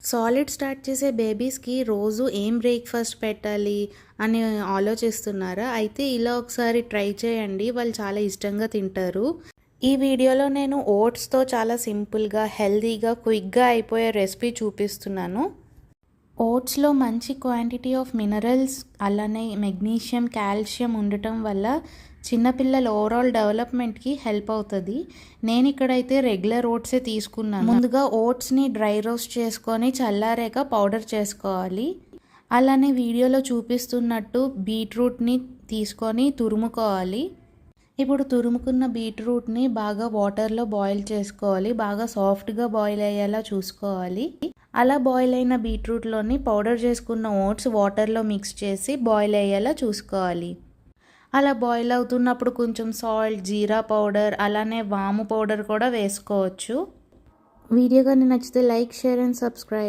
Solid start చేసే బేబీస్కి రోజు ఏం బ్రేక్ఫాస్ట్ పెట్టాలి అని ఆలోచిస్తున్నారా? అయితే ఇలా ఒకసారి ట్రై చేయండి, వాళ్ళు చాలా ఇష్టంగా తింటారు. ఈ వీడియోలో నేను ఓట్స్తో చాలా సింపుల్గా, హెల్తీగా, క్విక్గా అయిపోయే రెసిపీ చూపిస్తున్నాను. ఓట్స్లో మంచి క్వాంటిటీ ఆఫ్ మినరల్స్, అలానే మెగ్నీషియం, కాల్షియం ఉండటం వల్ల చిన్నపిల్లల ఓవరాల్ డెవలప్మెంట్కి హెల్ప్ అవుతుంది. నేను ఇక్కడైతే రెగ్యులర్ ఓట్సే తీసుకున్నాను. ముందుగా ఓట్స్ని డ్రై రోస్ట్ చేసుకొని చల్లారాక పౌడర్ చేసుకోవాలి. అలానే వీడియోలో చూపిస్తున్నట్టు బీట్రూట్ని తీసుకొని తురుముకోవాలి. ఇప్పుడు తురుముకున్న బీట్రూట్ని బాగా వాటర్లో బాయిల్ చేసుకోవాలి. బాగా సాఫ్ట్గా బాయిల్ అయ్యేలా చూసుకోవాలి. అలా బాయిల్ అయిన బీట్రూట్లోని పౌడర్ చేసుకున్న ఓట్స్ వాటర్లో మిక్స్ చేసి బాయిల్ అయ్యేలా చూసుకోవాలి. అలా బాయిల్ అవుతున్నప్పుడు కొంచెం సాల్ట్, జీరా పౌడర్, అలానే వాము పౌడర్ కూడా వేసుకోవచ్చు. వీడియో కానీ నచ్చితే లైక్, షేర్ అండ్ సబ్స్క్రైబ్.